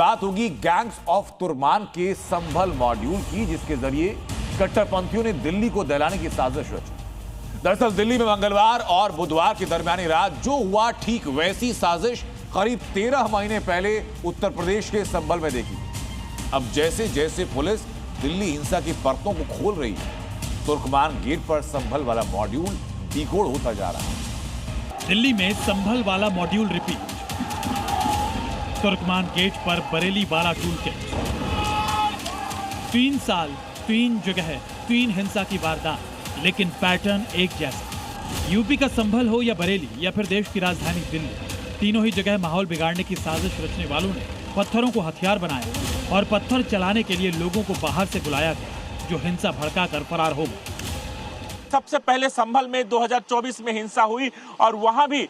बात होगी gangs of तुर्कमान के संभल मॉड्यूल की, जिसके जरिए कट्टरपंथियों ने दिल्ली को दहलाने की साजिश रची। दरअसल दिल्ली में मंगलवार और बुधवार की दरमियानी रात जो हुआ, ठीक वैसी साजिश करीब 13 महीने पहले उत्तर प्रदेश के संभल में देखी। अब जैसे जैसे पुलिस दिल्ली हिंसा की परतों को खोल रही है, तुर्कमान गेट पर संभल वाला मॉड्यूल डिकोड होता जा रहा है। दिल्ली में संभल वाला मॉड्यूल रिपीट, तुर्कमान गेट पर बरेली वाला टूल किट। 3 साल 3 जगह 3 हिंसा की वारदात, लेकिन पैटर्न एक जैसा। यूपी का संभल हो या बरेली या फिर देश की राजधानी दिल्ली, तीनों ही जगह माहौल बिगाड़ने की साजिश रचने वालों ने पत्थरों को हथियार बनाया और पत्थर चलाने के लिए लोगों को बाहर से बुलाया गया, जो हिंसा भड़काकर फरार हो गए। सबसे पहले संभल में 2024 में हिंसा हुई और वहां भी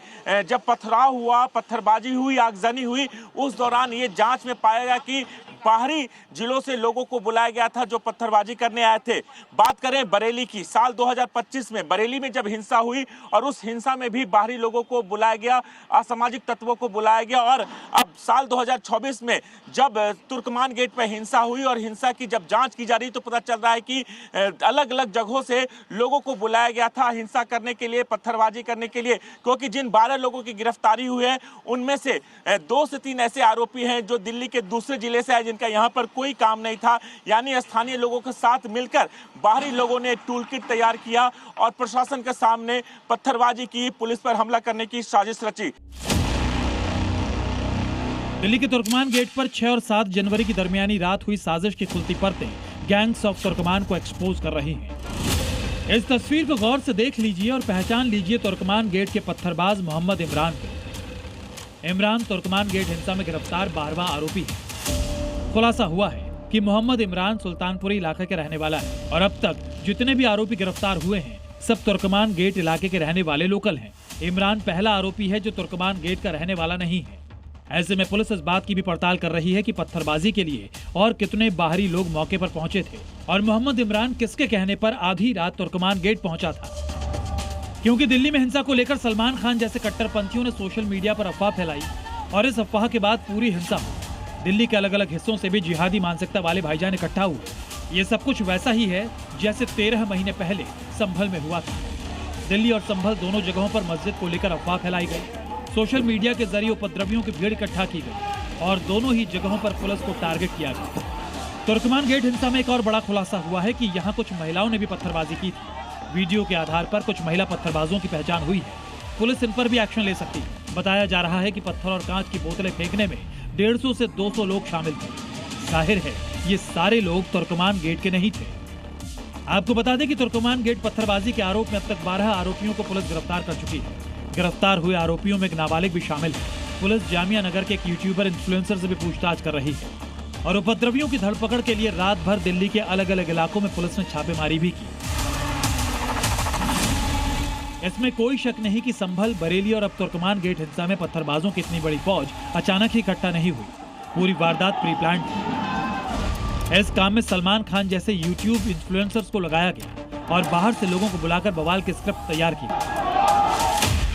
जब पथराव हुआ, पत्थरबाजी हुई, आगजनी हुई, उस दौरान ये जांच में पाया गया कि बाहरी जिलों से लोगों को बुलाया गया था जो पत्थरबाजी करने आए थे। बात करें बरेली की, साल 2025 में बरेली में जब हिंसा हुई और उस हिंसा में भी बाहरी लोगों को बुलाया गया, असामाजिक तत्वों को बुलाया गया। और अब साल 2024 में जब तुर्कमान गेट पर हिंसा हुई और हिंसा की जब जांच की जा रही तो पता चल रहा है कि अलग अलग जगहों से लोगों को बुलाया गया था हिंसा करने के लिए, पत्थरबाजी करने के लिए। क्योंकि जिन 12 लोगों की गिरफ्तारी हुई है उनमें से 2 से 3 ऐसे आरोपी हैं जो दिल्ली के दूसरे जिले से आए, जिनका यहां पर कोई काम नहीं था। यानी स्थानीय लोगों के साथ मिलकर बाहरी लोगों ने टूल किट तैयार किया और प्रशासन के सामने पत्थरबाजी की, पुलिस पर हमला करने की साजिश रची। दिल्ली के तुर्कमान गेट पर 6 और 7 जनवरी की दरमियानी रात हुई साजिश की खुलती परतें गैंग्स ऑफ तुर्कमान को एक्सपोज कर रही हैं। इस तस्वीर को गौर से देख लीजिए और पहचान लीजिए तुर्कमान गेट के पत्थरबाज मोहम्मद इमरान को। इमरान तुर्कमान गेट हिंसा में गिरफ्तार 12वां आरोपी है। खुलासा हुआ है कि मोहम्मद इमरान सुल्तानपुरी इलाके के रहने वाला है और अब तक जितने भी आरोपी गिरफ्तार हुए हैं सब तुर्कमान गेट इलाके के रहने वाले लोकल हैं। इमरान पहला आरोपी है जो तुर्कमान गेट का रहने वाला नहीं है। ऐसे में पुलिस इस बात की भी पड़ताल कर रही है कि पत्थरबाजी के लिए और कितने बाहरी लोग मौके पर पहुंचे थे और मोहम्मद इमरान किसके कहने पर आधी रात तुर्कमान गेट पहुंचा था। क्योंकि दिल्ली में हिंसा को लेकर सलमान खान जैसे कट्टरपंथियों ने सोशल मीडिया पर अफवाह फैलाई और इस अफवाह के बाद पूरी हिंसा हुई। दिल्ली के अलग अलग हिस्सों से भी जिहादी मानसिकता वाले भाईजान इकट्ठा हुए। ये सब कुछ वैसा ही है जैसे 13 महीने पहले संभल में हुआ था। दिल्ली और संभल दोनों जगहों पर मस्जिद को लेकर अफवाह फैलाई गई, सोशल मीडिया के जरिए उपद्रवियों की भीड़ इकट्ठा की गई और दोनों ही जगहों पर पुलिस को टारगेट किया गया। तुर्कमान गेट हिंसा में एक और बड़ा खुलासा हुआ है कि यहाँ कुछ महिलाओं ने भी पत्थरबाजी की थी। वीडियो के आधार पर कुछ महिला पत्थरबाजों की पहचान हुई है। पुलिस इन पर भी एक्शन ले सकती है। बताया जा रहा है कि पत्थर और कांच की बोतलें फेंकने में 150 से 200 लोग शामिल थे। जाहिर है ये सारे लोग तुर्कमान गेट के नहीं थे। आपको बता दें कि तुर्कमान गेट पत्थरबाजी के आरोप में अब तक 12 आरोपियों को पुलिस गिरफ्तार कर चुकी है। गिरफ्तार हुए आरोपियों में एक नाबालिग भी शामिल है। पुलिस जामिया नगर के एक यूट्यूबर इन्फ्लुएंसर से भी पूछताछ कर रही है और उपद्रवियों की धरपकड़ के लिए रात भर दिल्ली के अलग अलग इलाकों में पुलिस ने छापेमारी भी की। इसमें कोई शक नहीं कि संभल, बरेली और अब तुर्कमान गेट हिंसा में पत्थरबाजों की इतनी बड़ी फौज अचानक ही इकट्ठा नहीं हुई। पूरी वारदात प्री प्लान्ड थी। इस काम में सलमान खान जैसे यूट्यूब इन्फ्लुएंसर्स को लगाया गया और बाहर से लोगों को बुलाकर बवाल की स्क्रिप्ट तैयार की।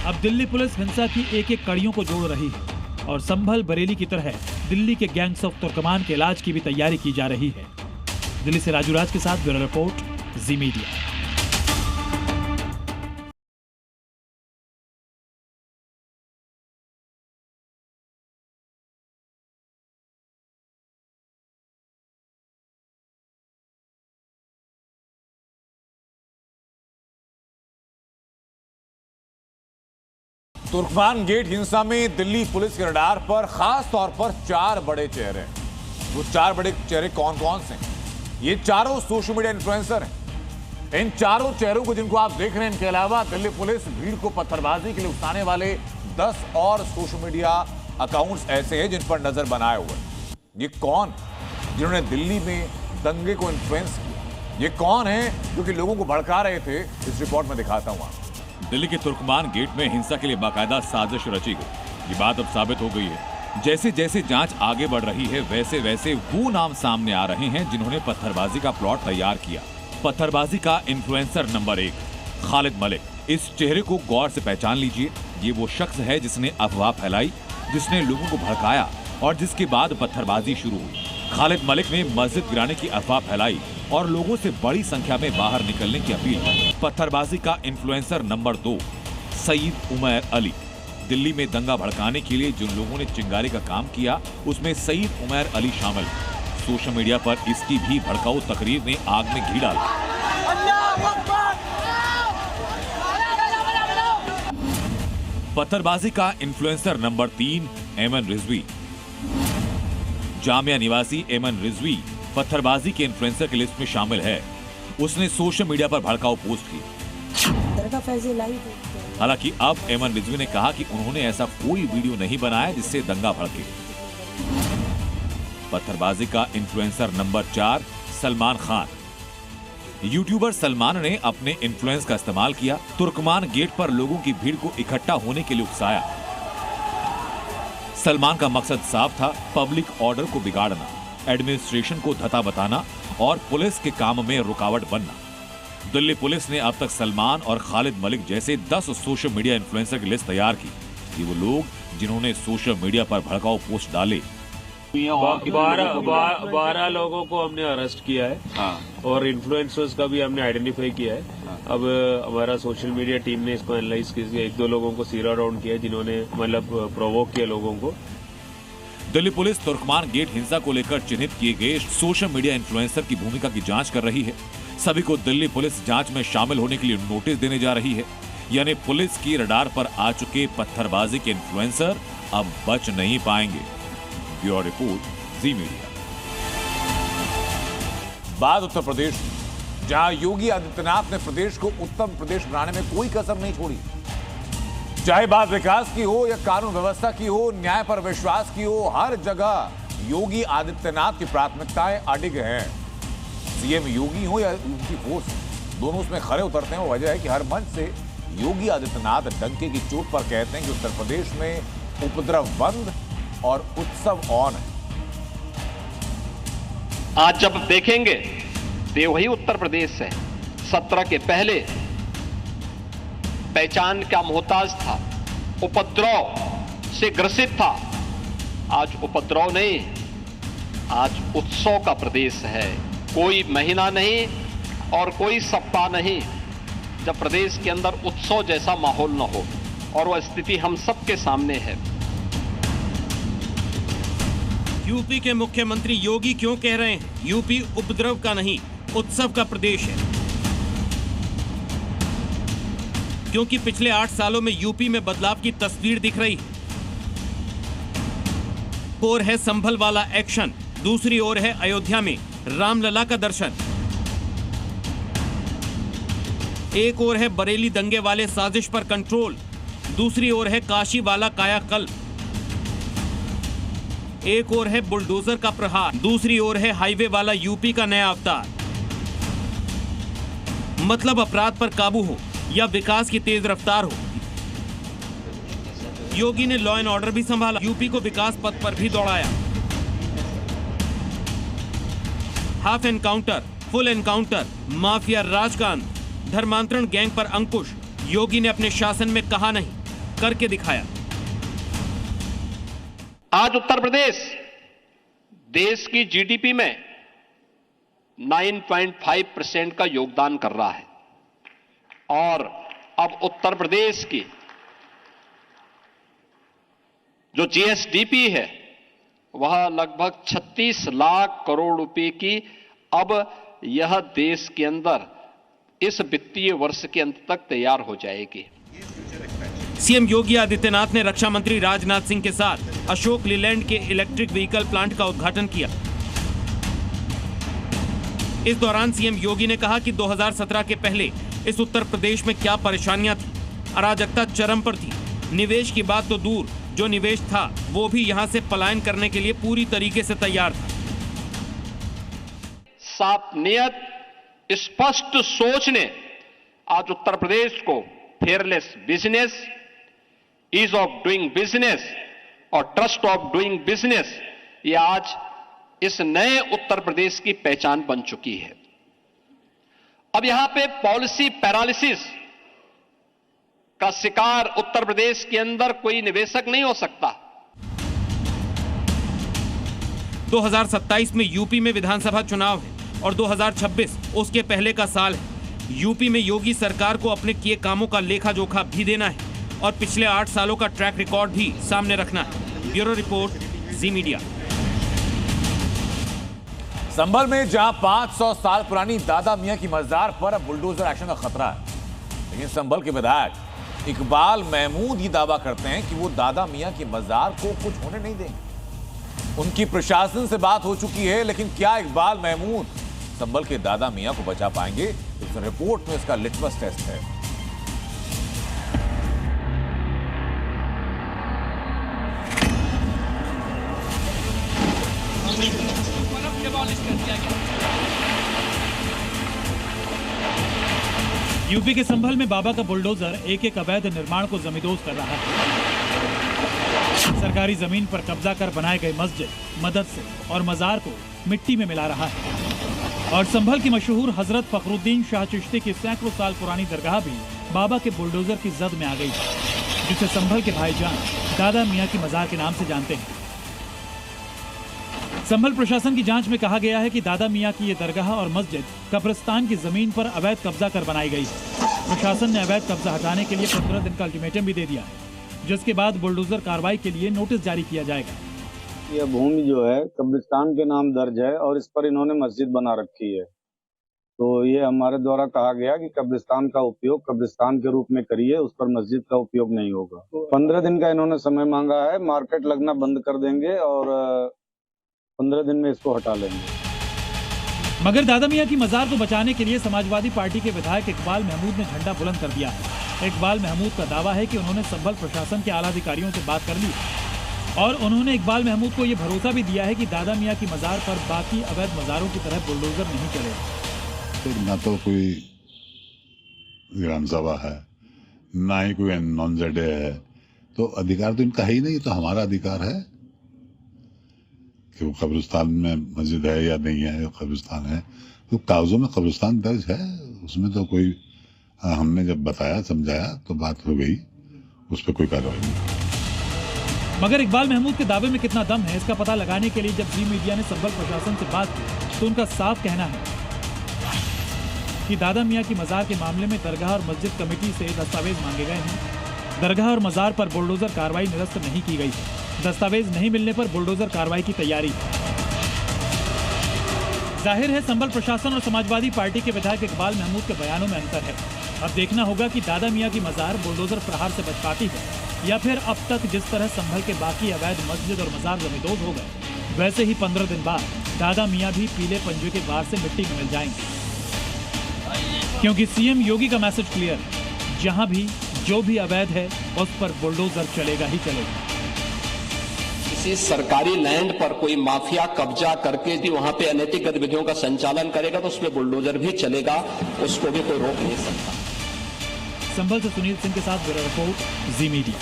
अब दिल्ली पुलिस हिंसा की एक एक कड़ियों को जोड़ रही है और संभल, बरेली की तरह दिल्ली के गैंग्स ऑफ तुर्कमान के इलाज की भी तैयारी की जा रही है। दिल्ली से राजू राज के साथ ब्यूरो रिपोर्ट, जी मीडिया। तुर्कमान गेट हिंसा में दिल्ली पुलिस के रडार पर खास तौर पर 4 बड़े चेहरे हैं। वो 4 बड़े चेहरे कौन कौन से हैं? ये चारों सोशल मीडिया इन्फ्लुएंसर हैं। इन चारों चेहरों को जिनको आप देख रहे हैं, इनके अलावा दिल्ली पुलिस भीड़ को पत्थरबाजी के लिए उकसाने वाले 10 और सोशल मीडिया अकाउंट्स ऐसे हैं जिन पर नजर बनाए हुए। ये कौन जिन्होंने दिल्ली में दंगे को इन्फ्लुएंस किया? ये कौन है जो कि लोगों को भड़का रहे थे? इस रिपोर्ट में दिखाता हूं। दिल्ली के तुर्कमान गेट में हिंसा के लिए बाकायदा साजिश रची गई। ये बात अब साबित हो गई है। जैसे जैसे जांच आगे बढ़ रही है वैसे वैसे वो नाम सामने आ रहे हैं जिन्होंने पत्थरबाजी का प्लॉट तैयार किया। पत्थरबाजी का इन्फ्लुएंसर नंबर 1 खालिद मलिक। इस चेहरे को गौर से पहचान लीजिए। ये वो शख्स है जिसने अफवाह फैलाई, जिसने लोगों को भड़काया और जिसके बाद पत्थरबाजी शुरू हुई। खालिद मलिक ने मस्जिद गिराने की अफवाह फैलाई और लोगों से बड़ी संख्या में बाहर निकलने की अपील की। पत्थरबाजी का इन्फ्लुएंसर नंबर 2 सईद उमैर अली। दिल्ली में दंगा भड़काने के लिए जिन लोगों ने चिंगारी का काम किया उसमें सईद उमैर अली शामिल। सोशल मीडिया पर इसकी भी भड़काऊ तकरीर ने आग में घी डाला। पत्थरबाजी का इन्फ्लुएंसर नंबर 3 एमन रिजवी। जामिया निवासी एमन रिजवी पत्थरबाजी के इन्फ्लुएंसर की लिस्ट में शामिल है। उसने सोशल मीडिया पर भड़काऊ पोस्ट की। हालांकि अब एमन रिजवी ने कहा कि उन्होंने ऐसा कोई वीडियो नहीं बनाया जिससे दंगा भड़के। पत्थरबाजी का influencer number 4 Salman Khan. YouTuber Salman ने अपने इन्फ्लुएंस का इस्तेमाल किया। तुर्कमान गेट पर लोगों की भीड़ को इकट्ठा होने के लिए उकसाया। सलमान का मकसद साफ था, पब्लिक ऑर्डर को बिगाड़ना, एडमिनिस्ट्रेशन को धता बताना और पुलिस के काम में रुकावट बनना। दिल्ली पुलिस ने अब तक सलमान और खालिद मलिक जैसे 10 सोशल मीडिया इन्फ्लुएंसर की लिस्ट तैयार की। ये वो लोग जिन्होंने सोशल मीडिया पर भड़काऊ पोस्ट डाले। 12 लोगों को हमने अरेस्ट किया है। हाँ। और इन्फ्लुएंसर्स का भी हमने आइडेंटिफाई किया है। हाँ। अब हमारा सोशल मीडिया टीम ने इसको एनालाइज किया। 1-2 लोगों को सीरा डाउन किया जिन्होंने मतलब प्रोवोक किया लोगों को। दिल्ली पुलिस तुर्कमान गेट हिंसा को लेकर चिन्हित किए गए सोशल मीडिया इन्फ्लुएंसर की भूमिका की जांच कर रही है। सभी को दिल्ली पुलिस जांच में शामिल होने के लिए नोटिस देने जा रही है। यानी पुलिस की रडार पर आ चुके पत्थरबाजी के इन्फ्लुएंसर अब बच नहीं पाएंगे। ब्यूरो रिपोर्ट, जी मीडिया। बात उत्तर प्रदेश, जहां योगी आदित्यनाथ ने प्रदेश को उत्तम प्रदेश बनाने में कोई कसर नहीं छोड़ी। चाहे बात विकास की हो या कानून व्यवस्था की हो, न्याय पर विश्वास की हो, हर जगह योगी आदित्यनाथ की प्राथमिकताएं अडिग हैं। सीएम योगी हो या उनकी फोर्स, दोनों उसमें खड़े उतरते हैं। और वजह है कि हर मंच से योगी आदित्यनाथ डंके की चोट पर कहते हैं कि उत्तर प्रदेश में उपद्रव बंद और उत्सव ऑन है। आज जब देखेंगे तो वही उत्तर प्रदेश है 17 के पहले पहचान का मोहताज था, उपद्रव से ग्रसित था। आज उपद्रव नहीं, आज उत्सव का प्रदेश है। कोई महीना नहीं और कोई सप्ताह नहीं जब प्रदेश के अंदर उत्सव जैसा माहौल न हो, और वह स्थिति हम सबके सामने है। यूपी के मुख्यमंत्री योगी क्यों कह रहे हैं यूपी उपद्रव का नहीं उत्सव का प्रदेश है? क्योंकि पिछले 8 सालों में यूपी में बदलाव की तस्वीर दिख रही है। और है संभल वाला एक्शन, दूसरी ओर है अयोध्या में रामलला का दर्शन। एक ओर है बरेली दंगे वाले साजिश पर कंट्रोल, दूसरी ओर है काशी वाला कायाकल्प। एक ओर है बुलडोजर का प्रहार, दूसरी ओर है हाईवे वाला यूपी का नया अवतार। मतलब अपराध पर काबू हो या विकास की तेज रफ्तार हो, योगी ने लॉ एंड ऑर्डर भी संभाला, यूपी को विकास पथ पर भी दौड़ाया। Half encounter, full encounter, mafia राजकांड, धर्मांतरण गैंग पर अंकुश। योगी ने अपने शासन में कहा नहीं, करके दिखाया। आज उत्तर प्रदेश देश की जीडीपी में 9.5% का योगदान कर रहा है, और अब उत्तर प्रदेश की जो जीएसडीपी है वह लगभग 36 लाख करोड़ रुपए की अब यह देश के अंदर इस वित्तीय वर्ष के अंत तक तैयार हो जाएगी। सीएम योगी आदित्यनाथ ने रक्षा मंत्री राजनाथ सिंह के साथ अशोक लीलैंड के इलेक्ट्रिक व्हीकल प्लांट का उद्घाटन किया। इस दौरान सीएम योगी ने कहा कि 2017 के पहले इस उत्तर प्रदेश में क्या परेशानियां थी। अराजकता चरम पर थी। निवेश की बात तो दूर, जो निवेश था वो भी यहां से पलायन करने के लिए पूरी तरीके से तैयार था। साफ नियत, स्पष्ट सोच ने आज उत्तर प्रदेश को fearless business, ease of doing business और ट्रस्ट ऑफ डूइंग बिजनेस, ये आज इस नए उत्तर प्रदेश की पहचान बन चुकी है। अब यहां पे पॉलिसी पैरालिसिस का शिकार उत्तर प्रदेश के अंदर कोई निवेशक नहीं हो सकता। 2027 में यूपी में विधानसभा चुनाव है और 2026 उसके पहले का साल है। यूपी में योगी सरकार को अपने किए कामों का लेखा जोखा भी देना है और पिछले 8 सालों का ट्रैक रिकॉर्ड भी सामने रखना है। ब्यूरो रिपोर्ट, जी मीडिया। संभल में जहां 500 साल पुरानी दादा मियां की मजार पर अब बुलडोजर एक्शन का खतरा है, लेकिन संभल के विधायक इकबाल महमूद ये दावा करते हैं कि वो दादा मियां की मजार को कुछ होने नहीं देंगे। उनकी प्रशासन से बात हो चुकी है, लेकिन क्या इकबाल महमूद संभल के दादा मियां को बचा पाएंगे? इस रिपोर्ट में इसका लिटमस टेस्ट है। यूपी के संभल में बाबा का बुलडोजर एक एक अवैध निर्माण को जमींदोज कर रहा है। सरकारी जमीन पर कब्जा कर बनाए गए मस्जिद, मदरसे और मजार को मिट्टी में मिला रहा है। और संभल की मशहूर हजरत फखरुद्दीन शाह चिश्ती की सैकड़ों साल पुरानी दरगाह भी बाबा के बुलडोजर की जद में आ गई है, जिसे संभल के भाईजान दादा मियां की मजार के नाम से जानते हैं। संभल प्रशासन की जांच में कहा गया है कि दादा मियां की ये दरगाह और मस्जिद कब्रिस्तान की जमीन पर अवैध कब्जा कर बनाई गई है। प्रशासन ने अवैध कब्जा हटाने के लिए 15 दिन का अल्टीमेटम भी दे दिया है, जिसके बाद बुलडोजर कार्रवाई के लिए नोटिस जारी किया जाएगा। यह भूमि जो है कब्रिस्तान के नाम दर्ज है और इस पर इन्होंने मस्जिद बना रखी है, तो ये हमारे द्वारा कहा गया कि कब्रिस्तान का उपयोग कब्रिस्तान के रूप में करिए, उस पर मस्जिद का उपयोग नहीं होगा। 15 दिन का इन्होंने समय मांगा है। मार्केट लगना बंद कर देंगे और 15 दिन में इसको हटा लेंगे। मगर दादा मियां की मजार को बचाने के लिए समाजवादी पार्टी के विधायक इकबाल महमूद ने झंडा बुलंद कर दिया है। इकबाल महमूद का दावा है कि उन्होंने संभल प्रशासन के आला अधिकारियों से बात कर ली और उन्होंने इकबाल महमूद को ये भरोसा भी दिया है कि दादा मियां की मजार पर बाकी अवैध मजारों की तरह बुलडोजर नहीं चलेगा। ना तो कोई विधानसभा है, ना ही कोई नॉन जेडे है, तो अधिकार तो इनका है ही नहीं। तो हमारा अधिकार है कि वो कब्रिस्तान में मस्जिद है या नहीं है। कब्रिस्तान है तो कागजों में कब्रिस्तान दर्ज है, उसमें तो कोई हमने जब बताया समझाया तो बात हो गई, उस पर कोई कार्रवाई नहीं। मगर इकबाल महमूद के दावे में कितना दम है, इसका पता लगाने के लिए जब जी मीडिया ने संभल प्रशासन से बात की तो उनका साफ कहना है कि दादा मियां की मजार के मामले में दरगाह और मस्जिद कमेटी से दस्तावेज मांगे गए हैं। दरगाह और मजार पर बुलडोजर कार्रवाई निरस्त नहीं की गई। दस्तावेज नहीं मिलने पर बुलडोजर कार्रवाई की तैयारी। जाहिर है संभल प्रशासन और समाजवादी पार्टी के विधायक इकबाल महमूद के बयानों में अंतर है। अब देखना होगा कि दादा मियां की मजार बुलडोजर प्रहार से बच पाती है या फिर अब तक जिस तरह संभल के बाकी अवैध मस्जिद और मजार जमींदोज हो गए, वैसे ही 15 दिन बाद दादा मियां भी पीले पंजे के वार से मिट्टी में मिल जाएंगे। क्योंकि सीएम योगी का मैसेज क्लियर है, जहां भी जो भी अवैध है उस पर बुलडोजर चलेगा ही चलेगा। किसी सरकारी लैंड पर कोई माफिया कब्जा करके भी वहां पे अनैतिक गतिविधियों का संचालन करेगा तो उसमें बुलडोजर भी चलेगा, उसको भी कोई रोक नहीं सकता। संभल से सुनील सिंह के साथ ब्यूरो रिपोर्ट, जी मीडिया।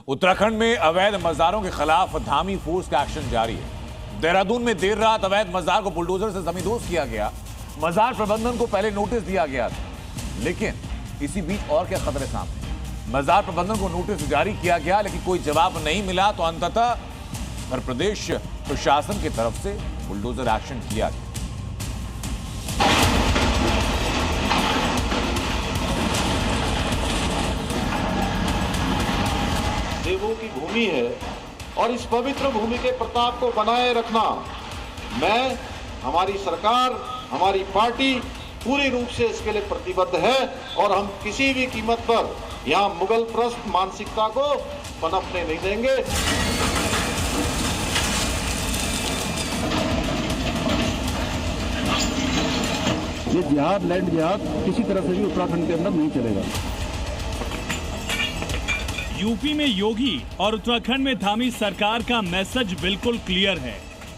उत्तराखंड में अवैध मजारों के खिलाफ धामी फोर्स का एक्शन जारी है। देहरादून में देर रात अवैध मजार को बुलडोजर से जमींदोज किया गया। मजार प्रबंधन को पहले नोटिस दिया गया था, लेकिन इसी बीच और क्या खतरे सामने। मजार प्रबंधन को नोटिस जारी किया गया, लेकिन कोई जवाब नहीं मिला, तो अंततः उत्तर प्रदेश प्रशासन की तरफ से बुलडोजर एक्शन किया गया। देवों की भूमि है और इस पवित्र भूमि के प्रताप को बनाए रखना मैं, हमारी सरकार, हमारी पार्टी पूरी रूप से इसके लिए प्रतिबद्ध है और हम किसी भी कीमत पर यहाँ मुगल प्रस्त मानसिकता को पनपने नहीं देंगे। ये जिहाद, लैंड जिहाद किसी तरह से भी उत्तराखंड के अंदर नहीं चलेगा। यूपी में योगी और उत्तराखंड में धामी सरकार का मैसेज बिल्कुल क्लियर है,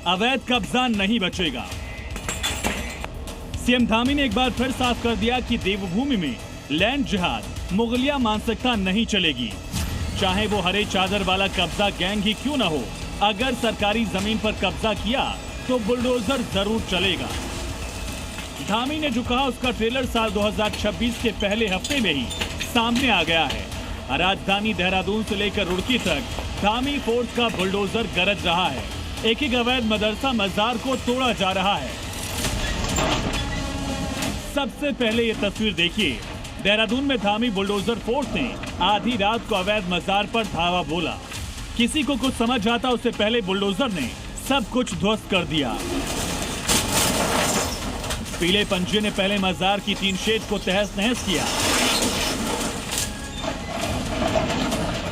अवैध कब्जा नहीं बचेगा। सीएम धामी ने एक बार फिर साफ कर दिया कि देवभूमि में लैंड जिहाद, मुगलिया मानसिकता नहीं चलेगी। चाहे वो हरे चादर वाला कब्जा गैंग ही क्यों न हो, अगर सरकारी जमीन पर कब्जा किया तो बुलडोजर जरूर चलेगा। धामी ने जो कहा उसका ट्रेलर साल 2026 के पहले हफ्ते में ही सामने आ गया है। राजधानी देहरादून से लेकर रुड़की तक धामी फोर्स का बुलडोजर गरज रहा है। एक एक अवैध मदरसा मजार को तोड़ा जा रहा है। सबसे पहले ये तस्वीर देखिए। देहरादून में धामी बुलडोजर फोर्स ने आधी रात को अवैध मजार पर धावा बोला। किसी को कुछ समझ आता उससे पहले बुलडोजर ने सब कुछ ध्वस्त कर दिया। पीले पंजे ने पहले मजार की टीन शेड को तहस नहस किया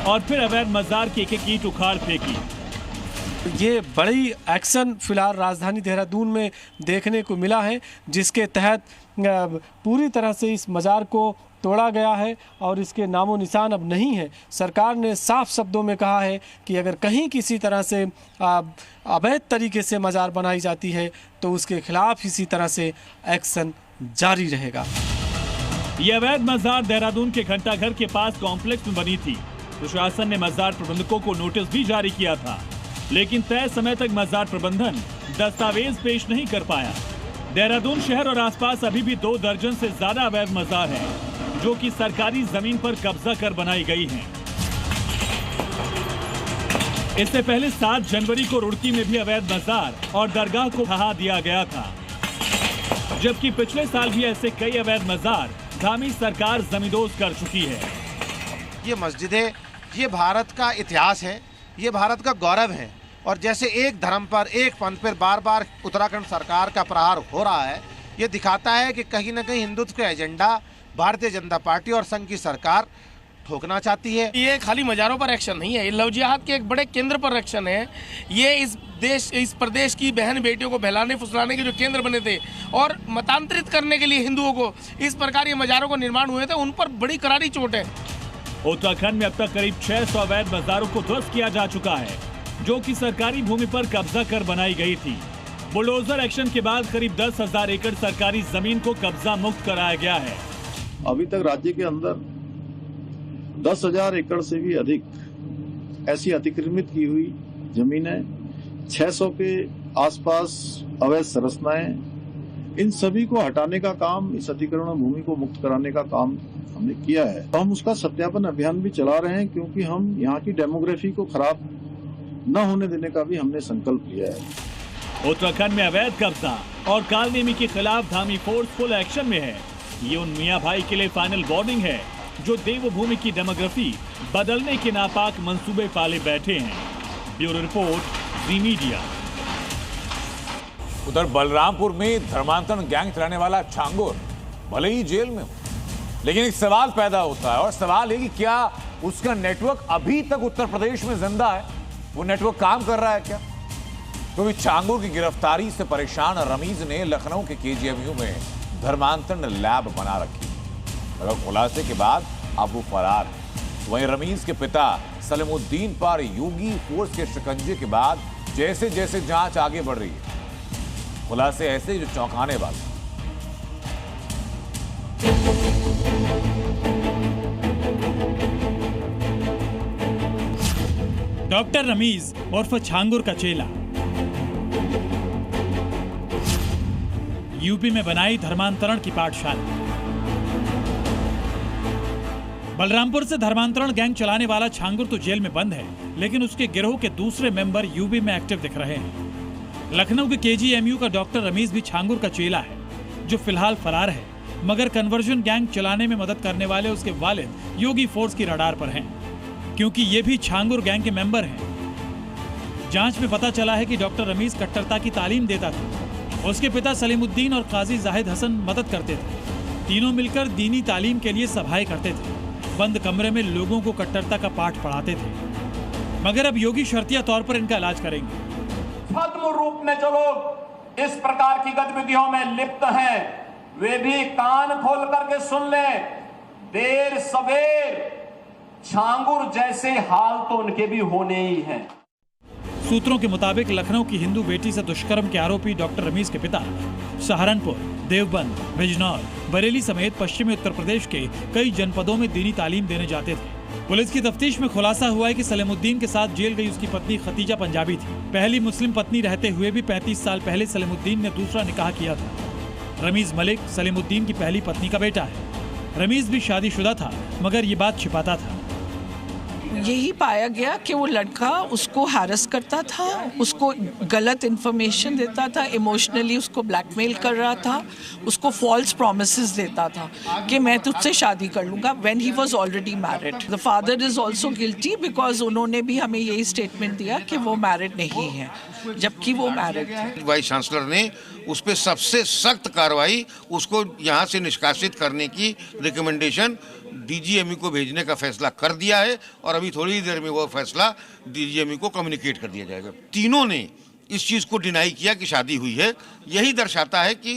और फिर अवैध मजार की एक ईंट उखाड़ फेंकी। ये बड़ी एक्शन फिलहाल राजधानी देहरादून में देखने को मिला है, जिसके तहत पूरी तरह से इस मजार को तोड़ा गया है और इसके नामो निशान अब नहीं है। सरकार ने साफ शब्दों में कहा है कि अगर कहीं किसी तरह से अवैध तरीके से मजार बनाई जाती है तो उसके खिलाफ इसी तरह से एक्शन जारी रहेगा। ये अवैध मजार देहरादून के घंटाघर के पास कॉम्प्लेक्स में बनी थी। प्रशासन ने मजार प्रबंधकों को नोटिस भी जारी किया था, लेकिन तय समय तक मजार प्रबंधन दस्तावेज पेश नहीं कर पाया। देहरादून शहर और आसपास अभी भी 2 दर्जन से ज्यादा अवैध मजार हैं, जो कि सरकारी जमीन पर कब्जा कर बनाई गई हैं। इससे पहले 7 जनवरी को रुड़की में भी अवैध मजार और दरगाह को ढहा दिया गया था, जबकि पिछले साल भी ऐसे कई अवैध मजार धामी सरकार जमींदोज कर चुकी है। ये मस्जिदें, ये भारत का इतिहास है, ये भारत का गौरव है, और जैसे एक धर्म पर, एक पंथ पर बार बार उत्तराखंड सरकार का प्रहार हो रहा है, ये दिखाता है कि कहीं न कहीं हिंदुत्व का एजेंडा भारतीय जनता पार्टी और संघ की सरकार ठोकना चाहती है। ये खाली मजारों पर एक्शन नहीं है, ये लव जिहाद के एक बड़े केंद्र पर एक्शन है। ये इस प्रदेश की बहन बेटियों को बहलाने फुसलाने के जो केंद्र बने थे और मतांतरित करने के लिए हिंदुओं को इस प्रकार ये मजारों को निर्माण हुए थे, उन पर बड़ी करारी चोट है। उत्तराखंड में अब तक करीब 600 अवैध मजारों को ध्वस्त किया जा चुका है, जो कि सरकारी भूमि पर कब्जा कर बनाई गई थी। बुलडोजर एक्शन के बाद करीब 10,000 एकड़ सरकारी जमीन को कब्जा मुक्त कराया गया है। अभी तक राज्य के अंदर 10,000 एकड़ से भी अधिक ऐसी अतिक्रमित की हुई जमीनें, 600 के आसपास अवैध संरचनाएं, इन सभी को हटाने का काम, इस अतिक्रमण भूमि को मुक्त कराने का काम हमने किया है। तो हम उसका सत्यापन अभियान भी चला रहे हैं, क्योंकि हम यहाँ की डेमोग्राफी को खराब न होने देने का भी हमने संकल्प लिया है। उत्तराखंड में अवैध कब्जा और कालनेमी के खिलाफ धामी फोर्स फुल एक्शन में है। ये उन मियां भाई के लिए फाइनल वार्निंग है जो देवभूमि की डेमोग्राफी बदलने के नापाक मंसूबे पाले बैठे हैं। ब्यूरो रिपोर्ट, जी मीडिया। उधर बलरामपुर में धर्मांतरण गैंग चलाने वाला छांगुर भले ही जेल में हो, लेकिन एक सवाल पैदा होता है, और सवाल है कि क्या उसका नेटवर्क अभी तक उत्तर प्रदेश में जिंदा है? वो नेटवर्क काम कर रहा है क्या? क्योंकि छांगुर की गिरफ्तारी से परेशान रमीज ने लखनऊ के केजीएमयू में धर्मांतरण लैब बना रखी, मगर खुलासे के बाद अब वो फरार है। वहीं रमीज के पिता सलीमुद्दीन पर योगी फोर्स के शिकंजे के बाद जैसे जैसे जांच आगे बढ़ रही है, खुलासे ऐसे जो चौंकाने वाले। डॉक्टर रमीज उर्फ छांगुर का चेला यूपी में बनाई धर्मांतरण की पाठशाला। बलरामपुर से धर्मांतरण गैंग चलाने वाला छांगुर तो जेल में बंद है, लेकिन उसके गिरोह के दूसरे मेंबर यूपी में एक्टिव दिख रहे हैं। लखनऊ के केजीएमयू का डॉक्टर रमीज भी छांगुर का चेला है, जो फिलहाल फरार है, मगर कन्वर्जन गैंग चलाने में मदद करने वाले उसके वालिद योगी फोर्स की रडार पर हैं, क्योंकि ये भी छांगुर गैंग के मेंबर हैं। जांच में पता चला है कि डॉक्टर रमीज कट्टरता की तालीम देता था। उसके पिता सलीमुद्दीन और काजी जाहिद हसन मदद करते थे। तीनों मिलकर दीनी तालीम के लिए सभाएं करते थे, बंद कमरे में लोगों को कट्टरता का पाठ पढ़ाते थे। मगर अब योगी शर्तिया तौर पर इनका इलाज करेंगे। छद्म रूप में जो लोग इस प्रकार की गतिविधियों में लिप्त हैं, वे भी कान खोल करके सुन लें, देर सवेर छांगुर जैसे हाल तो उनके भी होने ही हैं। सूत्रों के मुताबिक लखनऊ की हिंदू बेटी से दुष्कर्म के आरोपी डॉक्टर रमीज के पिता सहारनपुर, देवबंद, बिजनौर, बरेली समेत पश्चिमी उत्तर प्रदेश के कई जनपदों में दीनी तालीम देने जाते थे। पुलिस की तफ्तीश में खुलासा हुआ है कि सलीमुद्दीन के साथ जेल गई उसकी पत्नी खतीजा पंजाबी थी। पहली मुस्लिम पत्नी रहते हुए भी 35 साल पहले सलीमुद्दीन ने दूसरा निकाह किया था। रमीज मलिक सलीमुद्दीन की पहली पत्नी का बेटा है। रमीज भी शादीशुदा था, मगर ये बात छिपाता था। यही पाया गया कि वो लड़का उसको हैरेस करता था, उसको गलत इन्फॉर्मेशन देता था, इमोशनली उसको ब्लैकमेल कर रहा था, उसको फॉल्स प्रॉमिसेस देता था कि मैं तुझसे शादी कर लूँगा when he was already married. The father is also guilty because उन्होंने भी हमें यही स्टेटमेंट दिया कि वो मैरिड नहीं है, जबकि वो मैरिड थे। वाइस चांसलर ने उस पर सबसे सख्त कार्रवाई, उसको यहाँ से निष्कासित करने की रिकमेंडेशन डीजीएमई को भेजने का फैसला कर दिया है और अभी थोड़ी देर में वो फैसला डीजीएमई को कम्युनिकेट कर दिया जाएगा। तीनों ने इस चीज़ को डिनाई किया कि शादी हुई है। यही दर्शाता है कि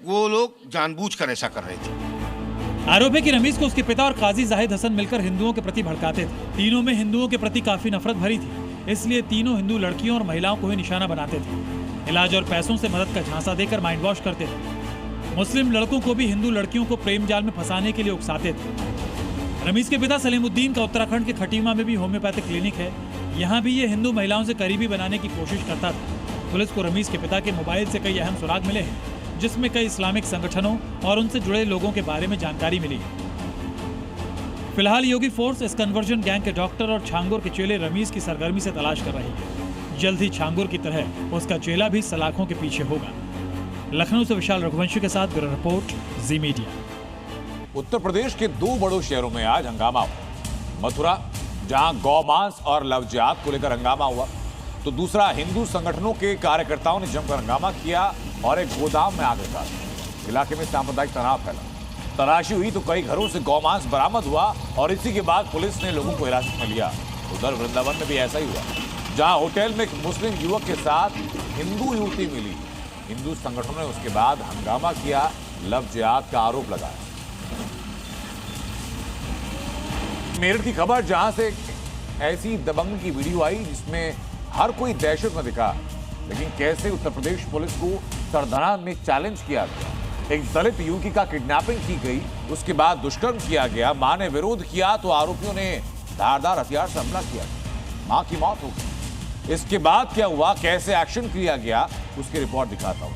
वो लोग जानबूझकर ऐसा कर रहे थे। आरोप है कि रमीज को उसके पिता और काजी जाहिद हसन मिलकर हिंदुओं के प्रति भड़काते थे। तीनों में हिंदुओं के प्रति काफी नफरत भरी थी, इसलिए तीनों हिंदू लड़कियों और महिलाओं को ही निशाना बनाते थे। इलाज और पैसों से मदद का झांसा देकर माइंड वॉश करते थे। मुस्लिम लड़कों को भी हिंदू लड़कियों को प्रेम जाल में फंसाने के लिए उकसाते थे। रमीज के पिता सलीमुद्दीन का उत्तराखंड के खटीमा में भी होम्योपैथिक क्लिनिक है। यहाँ भी ये हिंदू महिलाओं से करीबी बनाने की कोशिश करता था। पुलिस को रमीज के पिता के मोबाइल से कई अहम सुराग मिले हैं, जिसमें कई इस्लामिक संगठनों और उनसे जुड़े लोगों के बारे में जानकारी मिली है। फिलहाल योगी फोर्स इस कन्वर्जन गैंग के डॉक्टर और छांगुर के चेले रमीज की सरगर्मी से तलाश कर रही है। जल्द ही छांगुर की तरह उसका चेला भी सलाखों के पीछे होगा। लखनऊ से विशाल रघुवंशी के साथ ब्यूरो रिपोर्ट, जी मीडिया। उत्तर प्रदेश के दो बड़ों शहरों में आज हंगामा हुआ। मथुरा, जहां गौमांस और लव जिहाद को लेकर हंगामा हुआ, तो दूसरा हिंदू संगठनों के कार्यकर्ताओं ने जमकर हंगामा किया और एक गोदाम में आग लगा दी। इलाके में सांप्रदायिक तनाव फैला। तलाशी हुई तो कई घरों से गौमांस बरामद हुआ और इसी के बाद पुलिस ने लोगों को हिरासत में लिया। उधर वृंदावन में भी ऐसा ही हुआ, जहां होटल में एक मुस्लिम युवक के साथ हिंदू युवती मिली। हिंदू संगठनों ने उसके बाद हंगामा किया, लव जिहाद का आरोप लगाया। मेरठ की खबर, जहां से ऐसी दबंग की वीडियो आई जिसमें हर कोई दहशत में दिखा, लेकिन कैसे उत्तर प्रदेश पुलिस को सरधना में चैलेंज किया गया। एक दलित युवती का किडनैपिंग की गई, उसके बाद दुष्कर्म किया गया। मां ने विरोध किया तो आरोपियों ने धारदार हथियार से हमला किया, मां की मौत हो गई। इसके बाद क्या हुआ, कैसे एक्शन किया गया, उसकी रिपोर्ट दिखाता हूं।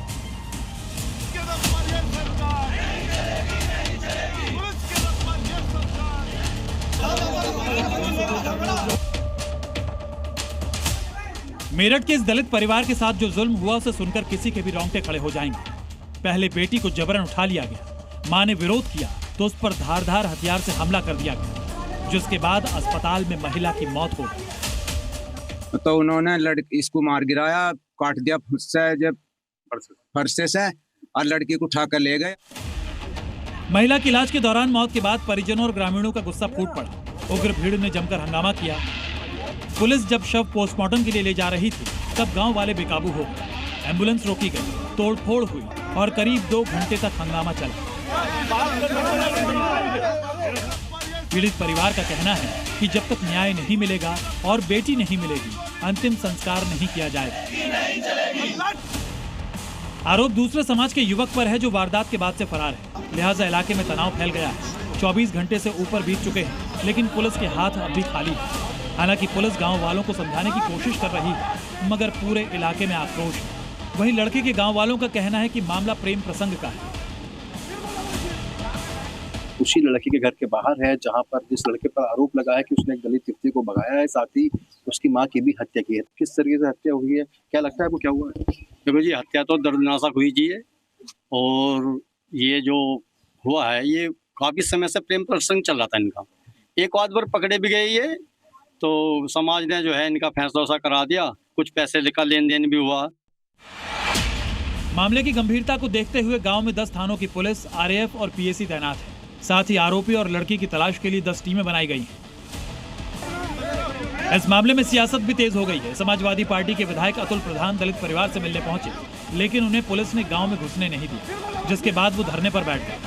मेरठ के इस दलित परिवार के साथ जो जुल्म हुआ उसे सुनकर किसी के भी रोंगटे खड़े हो जाएंगे। पहले बेटी को जबरन उठा लिया गया, मां ने विरोध किया तो उस पर धारदार हथियार से हमला कर दिया गया, जिसके बाद अस्पताल में महिला की मौत हो गई। तो उन्होंने इसको मार गिराया, काट दिया फरसे से और लड़की को उठाकर ले गए। महिला की इलाज के दौरान मौत के बाद परिजनों और ग्रामीणों का गुस्सा फूट पड़ा। उग्र भीड़ ने जमकर हंगामा किया। पुलिस जब शव पोस्टमार्टम के लिए ले जा रही थी, तब गांव वाले बेकाबू हो गए। एम्बुलेंस रोकी गई, तोड़फोड़ हुई और करीब 2 घंटे तक हंगामा चला। पीड़ित परिवार का कहना है कि जब तक न्याय नहीं मिलेगा और बेटी नहीं मिलेगी, अंतिम संस्कार नहीं किया जाएगा। आरोप दूसरे समाज के युवक पर है जो वारदात के बाद से फरार है। लिहाजा इलाके में तनाव फैल गया है। 24 घंटे से ऊपर बीत चुके हैं, लेकिन पुलिस के हाथ अब भी खाली है। हालांकि पुलिस गांव वालों को समझाने की कोशिश कर रही है, मगर पूरे इलाके में आक्रोश है। वहीं लड़के के गांव वालों का कहना है कि मामला प्रेम प्रसंग का है। उसी लड़की के घर के बाहर है जहां पर जिस लड़के पर आरोप लगा है कि उसने एक दलित युवती को भगाया है, साथ ही उसकी मां की भी हत्या की है। किस तरीके से हत्या हुई है, क्या लगता है आपको, क्या हुआ है? देखो जी, हत्या तो दर्दनाक हुई जी है, और ये जो हुआ है ये काफी समय से प्रेम प्रसंग चल रहा था इनका। एक आध बार पकड़े भी गए ये, तो समाज ने जो है इनका फैसला वैसा करा दिया, कुछ पैसे का लेन देन भी हुआ। मामले की गंभीरता को देखते हुए गांव में 10 थानों की पुलिस, आरएएफ और पीएसी तैनात है। साथ ही आरोपी और लड़की की तलाश के लिए 10 टीमें बनाई गई हैं। इस मामले में सियासत भी तेज हो गई है। समाजवादी पार्टी के विधायक अतुल प्रधान दलित परिवार से मिलने पहुंचे, लेकिन उन्हें पुलिस ने गांव में घुसने नहीं दिया, जिसके बाद वो धरने पर बैठ गए।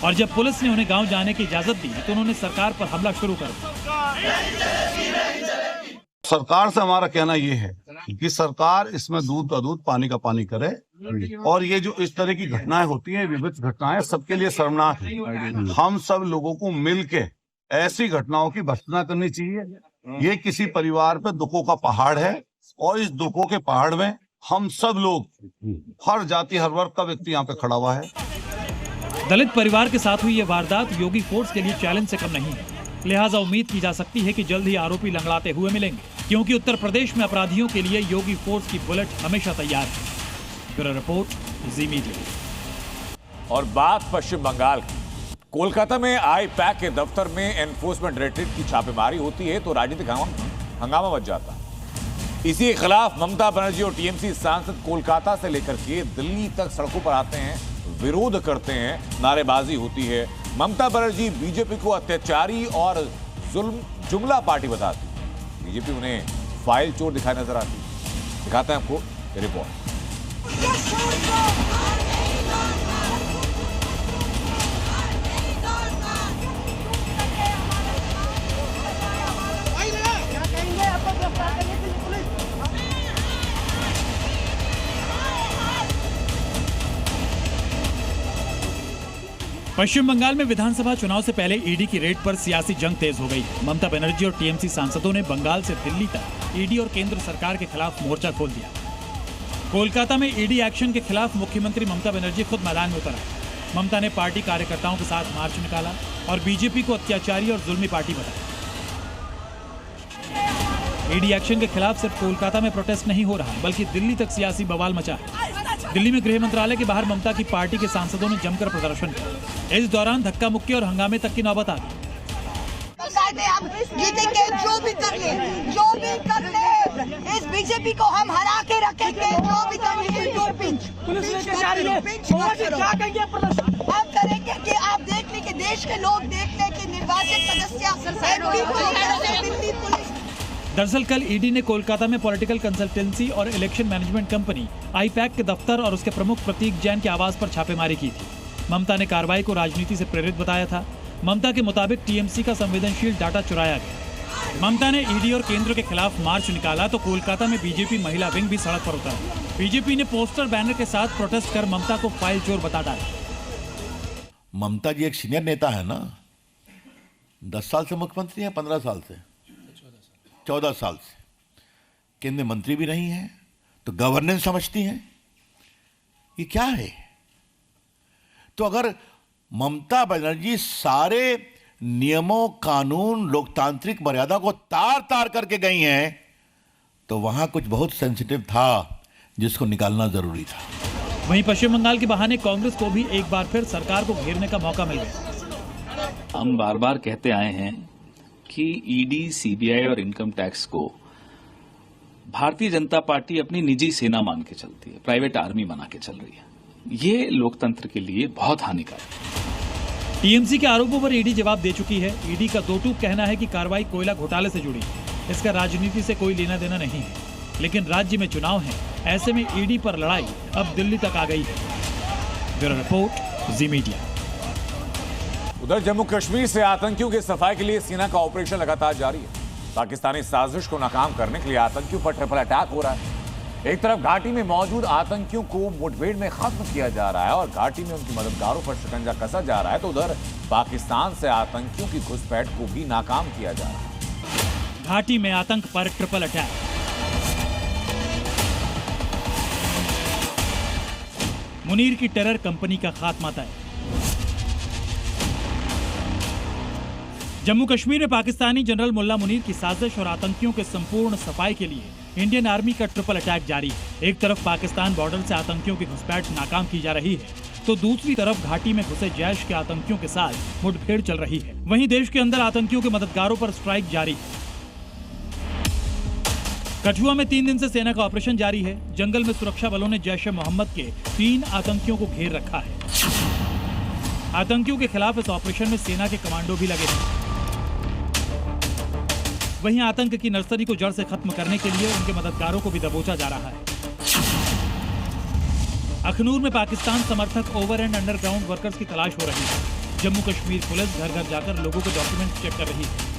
और जब पुलिस ने उन्हें गांव जाने की इजाजत दी तो उन्होंने सरकार पर हमला शुरू कर दिया। सरकार से हमारा कहना ये है कि सरकार इसमें दूध का दूध पानी का पानी करे, और ये जो इस तरह की घटनाएं होती हैं, विविध घटनाएं, सबके लिए शर्मनाक है। हम सब लोगों को मिलके ऐसी घटनाओं की भर्त्सना करनी चाहिए। ये किसी परिवार पे दुखों का पहाड़ है, और इस दुखों के पहाड़ में हम सब लोग, हर जाति हर वर्ग का व्यक्ति यहाँ पे खड़ा हुआ है। दलित परिवार के साथ हुई ये वारदात योगी फोर्स के लिए चैलेंज से कम नहीं है। लिहाजा उम्मीद की जा सकती है कि जल्द ही आरोपी लंगड़ाते हुए मिलेंगे, क्योंकि उत्तर प्रदेश में अपराधियों के लिए योगी फोर्स की बुलेट हमेशा तैयार है। ब्यूरो रिपोर्ट, जी मीडिया। और बात पश्चिम बंगाल की। कोलकाता में आईपैक के दफ्तर में एनफोर्समेंट डायरेक्टरेट की छापेमारी होती है तो राजनीतिक हंगामा मच जाता है। इसी के खिलाफ ममता बनर्जी और टीएमसी सांसद कोलकाता से लेकर के दिल्ली तक सड़कों पर आते हैं, विरोध करते हैं, नारेबाजी होती है। ममता बनर्जी बीजेपी को अत्याचारी और जुमला पार्टी बताती है। बीजेपी उन्हें फाइल चोर दिखाई नजर आती है। दिखाते हैं आपको रिपोर्ट। पश्चिम बंगाल में विधानसभा चुनाव से पहले ईडी की रेड पर सियासी जंग तेज हो गई। ममता बनर्जी और टीएमसी सांसदों ने बंगाल से दिल्ली तक ईडी और केंद्र सरकार के खिलाफ मोर्चा खोल दिया। कोलकाता में ईडी एक्शन के खिलाफ मुख्यमंत्री ममता बनर्जी खुद मैदान में उतर आए। ममता ने पार्टी कार्यकर्ताओं के साथ मार्च निकाला और बीजेपी को अत्याचारी और जुल्मी पार्टी बताया। ईडी एक्शन के खिलाफ सिर्फ कोलकाता में प्रोटेस्ट नहीं हो रहा, बल्कि दिल्ली तक सियासी बवाल मचा है। दिल्ली में गृह मंत्रालय के बाहर ममता की पार्टी के सांसदों ने जमकर प्रदर्शन किया। इस दौरान धक्का मुक्की और हंगामे तक की नौबत आ गई। हम जीतेंगे, जो भी कर ले, इस बीजेपी को हम हरा के रखेंगे, जो भी कर ले। हम करेंगे कि आप देख लें, कि देश के लोग देख लें कि निर्वाचित सदस्य दिल्ली पुलिस। दरअसल कल ईडी ने कोलकाता में पॉलिटिकल कंसल्टेंसी और इलेक्शन मैनेजमेंट कंपनी आईपैक के दफ्तर और उसके प्रमुख प्रतीक जैन के आवास पर छापेमारी की थी। ममता ने कार्रवाई को राजनीति से प्रेरित बताया था। ममता के मुताबिक टीएमसी का संवेदनशील डाटा चुराया गया। ममता ने ईडी और केंद्र के खिलाफ मार्च निकाला तो कोलकाता में बीजेपी महिला विंग भी सड़क पर उतरा। बीजेपी ने पोस्टर बैनर के साथ प्रोटेस्ट कर ममता को फाइल चोर बता डाला। ममता जी एक सीनियर नेता है ना, 10 साल से मुख्यमंत्री है, 15 साल से, 14 साल से केंद्रीय मंत्री भी रही हैं, तो गवर्नेंस समझती हैं। ये क्या है? तो अगर ममता बनर्जी सारे नियमों, कानून, लोकतांत्रिक मर्यादा को तार तार करके गई हैं, तो वहां कुछ बहुत सेंसिटिव था जिसको निकालना जरूरी था। वहीं पश्चिम बंगाल के बहाने कांग्रेस को भी एक बार फिर सरकार को घेरने का मौका मिल गया। हम बार बार कहते आए हैं कि ईडी, सीबीआई और इनकम टैक्स को भारतीय जनता पार्टी अपनी निजी सेना मान के चलती है, प्राइवेट आर्मी बना के चल रही है। ये लोकतंत्र के लिए बहुत हानिकारक है। टीएमसी के आरोपों पर ईडी जवाब दे चुकी है। ईडी का दो टूक कहना है कि कार्रवाई कोयला घोटाले से जुड़ी है। इसका राजनीति से कोई लेना देना नहीं है, लेकिन राज्य में चुनाव है, ऐसे में ईडी पर लड़ाई अब दिल्ली तक आ गई है। ब्यूरो रिपोर्ट, जी मीडिया। उधर जम्मू कश्मीर से आतंकियों की सफाई के लिए सेना का ऑपरेशन लगातार जारी है। पाकिस्तानी साजिश को नाकाम करने के लिए आतंकियों पर ट्रिपल अटैक हो रहा है। एक तरफ घाटी में मौजूद आतंकियों को मुठभेड़ में खत्म किया जा रहा है और घाटी में उनके मददगारों पर शिकंजा कसा जा रहा है, तो उधर पाकिस्तान से आतंकियों की घुसपैठ को भी नाकाम किया जा रहा है। घाटी में आतंक पर ट्रिपल अटैक। मुनीर की टेरर कंपनी का खात्मा तय। जम्मू कश्मीर में पाकिस्तानी जनरल मुल्ला मुनीर की साजिश और आतंकियों के संपूर्ण सफाई के लिए इंडियन आर्मी का ट्रिपल अटैक जारी है। एक तरफ पाकिस्तान बॉर्डर से आतंकियों की घुसपैठ नाकाम की जा रही है, तो दूसरी तरफ घाटी में घुसे जैश के आतंकियों के साथ मुठभेड़ चल रही है। वहीं देश के अंदर आतंकियों के मददगारों पर स्ट्राइक जारी है। कठुआ में 3 दिन से सेना का ऑपरेशन जारी है। जंगल में सुरक्षा बलों ने जैश ए मोहम्मद के 3 आतंकियों को घेर रखा है। आतंकियों के खिलाफ इस ऑपरेशन में सेना के कमांडो भी लगे हैं। वहीं आतंक की नर्सरी को जड़ से खत्म करने के लिए उनके मददगारों को भी दबोचा जा रहा है। अखनूर में पाकिस्तान समर्थक ओवर एंड अंडरग्राउंड वर्कर्स की तलाश हो रही है। जम्मू कश्मीर पुलिस घर घर जाकर लोगों के डॉक्यूमेंट चेक कर रही है।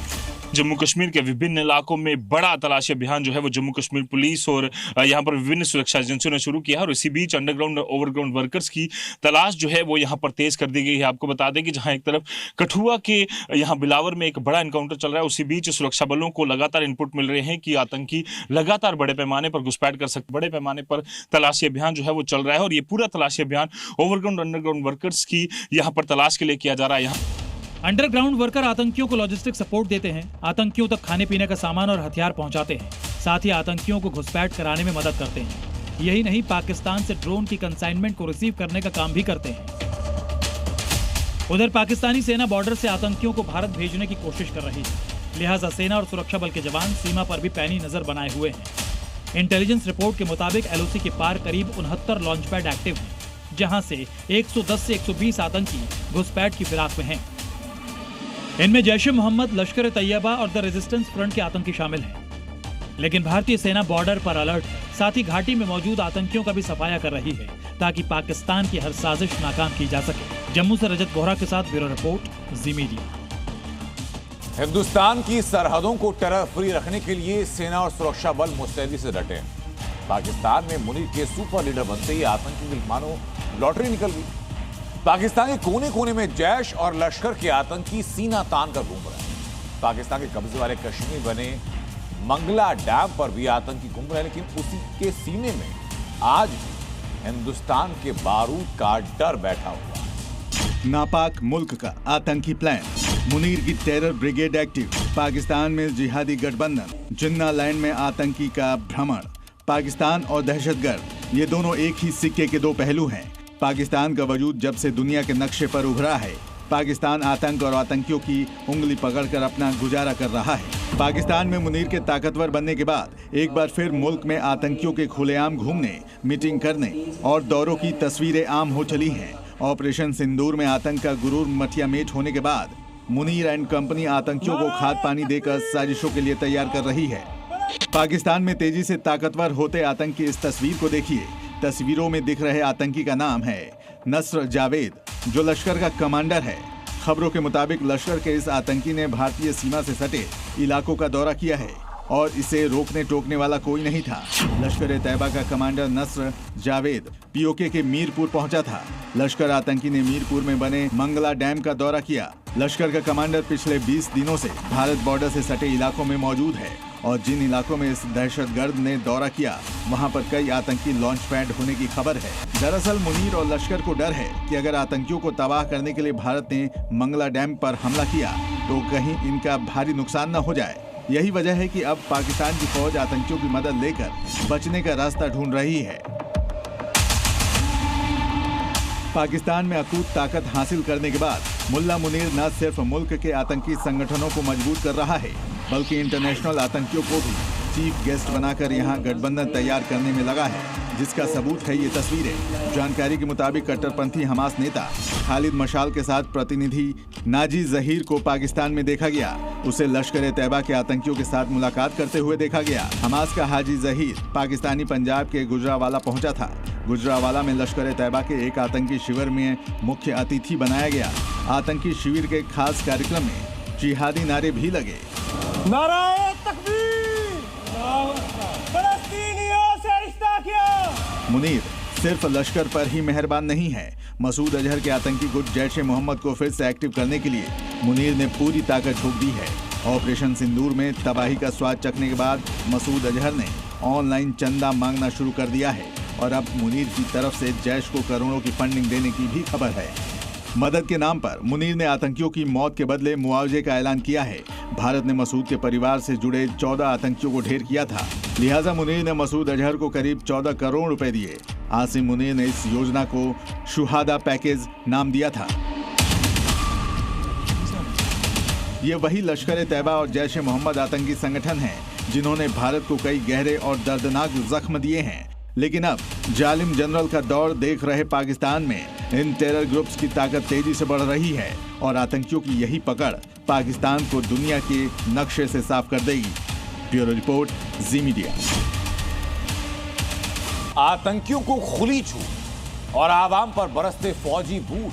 जम्मू कश्मीर के विभिन्न इलाकों में बड़ा तलाशी अभियान जो है वो जम्मू कश्मीर पुलिस और यहाँ पर विभिन्न सुरक्षा एजेंसियों ने शुरू किया है और इसी बीच अंडरग्राउंड ओवरग्राउंड वर्कर्स की तलाश जो है वो यहाँ पर तेज कर दी गई है। आपको बता दें कि जहाँ एक तरफ कठुआ के यहाँ बिलावर में एक बड़ा एनकाउंटर चल रहा है, उसी बीच सुरक्षा बलों को लगातार इनपुट मिल रहे हैं कि आतंकी लगातार बड़े पैमाने पर घुसपैठ कर सकते। बड़े पैमाने पर तलाशी अभियान जो है वो चल रहा है और ये पूरा तलाशी अभियान ओवरग्राउंड अंडरग्राउंड वर्कर्स की यहाँ पर तलाश के लिए किया जा रहा है। यहाँ अंडरग्राउंड वर्कर आतंकियों को लॉजिस्टिक सपोर्ट देते हैं, आतंकियों तक खाने पीने का सामान और हथियार पहुंचाते हैं, साथ ही आतंकियों को घुसपैठ कराने में मदद करते हैं। यही नहीं, पाकिस्तान से ड्रोन की कंसाइनमेंट को रिसीव करने का काम भी करते हैं। उधर पाकिस्तानी सेना बॉर्डर से आतंकियों को भारत भेजने की कोशिश कर रही है, लिहाजा सेना और सुरक्षा बल के जवान सीमा पर भी पैनी नजर बनाए हुए हैं। इंटेलिजेंस रिपोर्ट के मुताबिक एलओसी के पार करीब 69 लॉन्च पैड एक्टिव हैं, जहां से 110 से 120 आतंकी घुसपैठ की फिराक में हैं। इनमें जैश ए मोहम्मद, लश्कर ए तैयबा और द रेजिस्टेंस फ्रंट के आतंकी शामिल हैं। लेकिन भारतीय सेना बॉर्डर पर अलर्ट है, साथ ही घाटी में मौजूद आतंकियों का भी सफाया कर रही है ताकि पाकिस्तान की हर साजिश नाकाम की जा सके। जम्मू से रजत बोहरा के साथ ब्यूरो रिपोर्ट, जी मीडिया। हिंदुस्तान की सरहदों को टेरर फ्री रखने के लिए सेना और सुरक्षा बल मुस्तैदी से डटे हैं। पाकिस्तान में मुनीर के सुपर लीडर बनते ही आतंकी की मानो लॉटरी निकल गई। पाकिस्तान के कोने कोने में जैश और लश्कर के आतंकी सीना तान कर घूम रहे हैं। पाकिस्तान के कब्जे वाले कश्मीर बने मंगला डैम पर भी आतंकी घूम रहे हैं, लेकिन उसी के सीने में आज हिंदुस्तान के बारूद का डर बैठा हुआ है। नापाक मुल्क का आतंकी प्लान, मुनीर की टेरर ब्रिगेड एक्टिव, पाकिस्तान में जिहादी गठबंधन, जिन्ना लैंड में आतंकी का भ्रमण। पाकिस्तान और दहशतगर्द ये दोनों एक ही सिक्के के दो पहलू हैं। पाकिस्तान का वजूद जब से दुनिया के नक्शे पर उभरा है, पाकिस्तान आतंक और आतंकियों की उंगली पकड़कर अपना गुजारा कर रहा है। पाकिस्तान में मुनीर के ताकतवर बनने के बाद एक बार फिर मुल्क में आतंकियों के खुलेआम घूमने, मीटिंग करने और दौरों की तस्वीरें आम हो चली हैं। ऑपरेशन सिंदूर में आतंक का गुरूर मठिया मेट होने के बाद मुनीर एंड कंपनी आतंकियों को खाद पानी देकर साजिशों के लिए तैयार कर रही है। पाकिस्तान में तेजी से ताकतवर होते आतंक की इस तस्वीर को देखिए। तस्वीरों में दिख रहे आतंकी का नाम है नस्र जावेद, जो लश्कर का कमांडर है। खबरों के मुताबिक लश्कर के इस आतंकी ने भारतीय सीमा से सटे इलाकों का दौरा किया है और इसे रोकने टोकने वाला कोई नहीं था। लश्कर ए तैयबा का कमांडर नस्र जावेद पीओके के मीरपुर पहुंचा था। लश्कर आतंकी ने मीरपुर में बने मंगला डैम का दौरा किया। लश्कर का कमांडर पिछले 20 दिनों से भारत बॉर्डर से सटे इलाकों में मौजूद है और जिन इलाकों में इस दहशतगर्द ने दौरा किया, वहां पर कई आतंकी लॉन्च पैड होने की खबर है। दरअसल मुनीर और लश्कर को डर है कि अगर आतंकियों को तबाह करने के लिए भारत ने मंगला डैम पर हमला किया तो कहीं इनका भारी नुकसान न हो जाए। यही वजह है कि अब पाकिस्तान की फौज आतंकियों की मदद लेकर बचने का रास्ता ढूंढ रही है। पाकिस्तान में अकूत ताकत हासिल करने के बाद मुल्ला मुनीर न सिर्फ मुल्क के आतंकी संगठनों को मजबूत कर रहा है, बल्कि इंटरनेशनल आतंकियों को भी चीफ गेस्ट बनाकर यहां गठबंधन तैयार करने में लगा है, जिसका सबूत है ये तस्वीरें। जानकारी के मुताबिक कट्टरपंथी हमास नेता खालिद मशाल के साथ प्रतिनिधि नाजी जहीर को पाकिस्तान में देखा गया। उसे लश्कर ए तैयबा के आतंकियों के साथ मुलाकात करते हुए देखा गया। हमास का हाजी जहीर पाकिस्तानी पंजाब के गुजरावाला पहुंचा था। गुजरावाला में लश्कर ए तैयबा के एक आतंकी शिविर में मुख्य अतिथि बनाया गया। आतंकी शिविर के खास कार्यक्रम में जिहादी नारे भी लगे। नाराए तकबीर, फलस्तीनियों से रिश्ता किया। मुनीर सिर्फ लश्कर पर ही मेहरबान नहीं है। मसूद अजहर के आतंकी गुट जैश ए मोहम्मद को फिर से एक्टिव करने के लिए मुनीर ने पूरी ताकत झोंक दी है। ऑपरेशन सिंदूर में तबाही का स्वाद चखने के बाद मसूद अजहर ने ऑनलाइन चंदा मांगना शुरू कर दिया है और अब मुनीर की तरफ से जैश को करोड़ों की फंडिंग देने की भी खबर है। मदद के नाम पर मुनीर ने आतंकियों की मौत के बदले मुआवजे का ऐलान किया है। भारत ने मसूद के परिवार से जुड़े 14 आतंकियों को ढेर किया था, लिहाजा मुनीर ने मसूद अजहर को करीब 14 करोड़ रुपए दिए। आसिम मुनीर ने इस योजना को शुहादा पैकेज नाम दिया था। ये वही लश्कर ए तैयबा और जैश ए मोहम्मद आतंकी संगठन है जिन्होंने भारत को कई गहरे और दर्दनाक जख्म दिए हैं। लेकिन अब जालिम जनरल का दौर देख रहे पाकिस्तान में इन टेरर ग्रुप्स की ताकत तेजी से बढ़ रही है और आतंकियों की यही पकड़ पाकिस्तान को दुनिया के नक्शे से साफ कर देगी। ब्यूरो रिपोर्ट, जी मीडिया। आतंकियों को खुली छूट और आवाम पर बरसते फौजी बूट,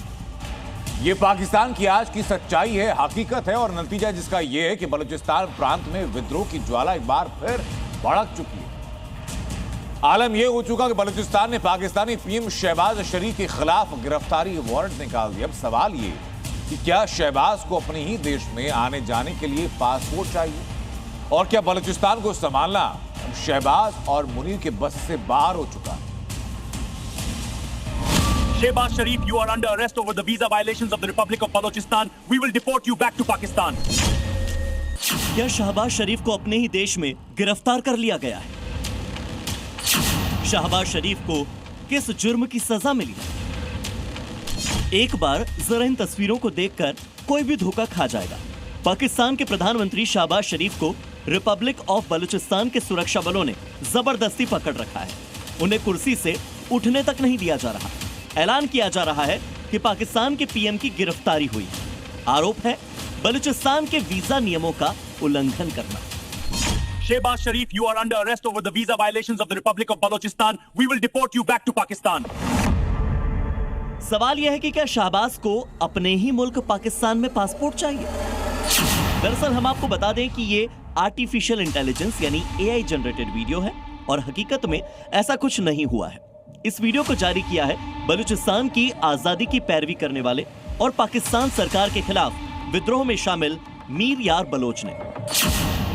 ये पाकिस्तान की आज की सच्चाई है, हकीकत है और नतीजा जिसका यह है कि बलूचिस्तान प्रांत में विद्रोह की ज्वाला एक बार फिर भड़क चुकी है। आलम यह हो चुका कि बलूचिस्तान ने पाकिस्तानी पीएम शहबाज शरीफ के खिलाफ गिरफ्तारी वारंट निकाल दिया। अब सवाल ये कि क्या शहबाज को अपने ही देश में आने जाने के लिए पासपोर्ट चाहिए और क्या बलूचिस्तान को संभालना शहबाज और मुनीर के बस से बाहर हो चुका है। Shehbaz Sharif, you are under arrest over the visa violations of the Republic of Balochistan. We will deport you back to Pakistan. क्या शहबाज शरीफ को अपने ही देश में गिरफ्तार कर लिया गया है? शहबाज शरीफ को किस जुर्म की सजा मिली है? एक बार जरा इन तस्वीरों को देखकर कोई भी धोखा खा जाएगा। पाकिस्तान के प्रधानमंत्री शहबाज शरीफ को रिपब्लिक ऑफ बलूचिस्तान के सुरक्षा बलों ने जबरदस्ती पकड़ रखा है। उन्हें कुर्सी से उठने तक नहीं दिया जा रहा। ऐलान किया जा रहा है कि पाकिस्तान के पीएम की गिरफ्तारी हुई। आरोप है बलूचिस्तान के वीजा नियमों का उल्लंघन करना। Shehbaz Sharif, you are under arrest over the visa violations of the Republic of Balochistan. We will deport you back to Pakistan. सवाल यह है कि क्या शहबाज को अपने ही मुल्क पाकिस्तान में पासपोर्ट चाहिए? दरअसल हम आपको बता दें कि ये आर्टिफिशियल इंटेलिजेंस यानी AI जनरेटेड वीडियो है और हकीकत में ऐसा कुछ नहीं हुआ है। इस वीडियो को जारी किया है बलूचिस्तान की आजादी की पैरवी करने वाले और पाकिस्तान सरकार के खिलाफ विद्रोह में शामिल मीर यार बलोच ने।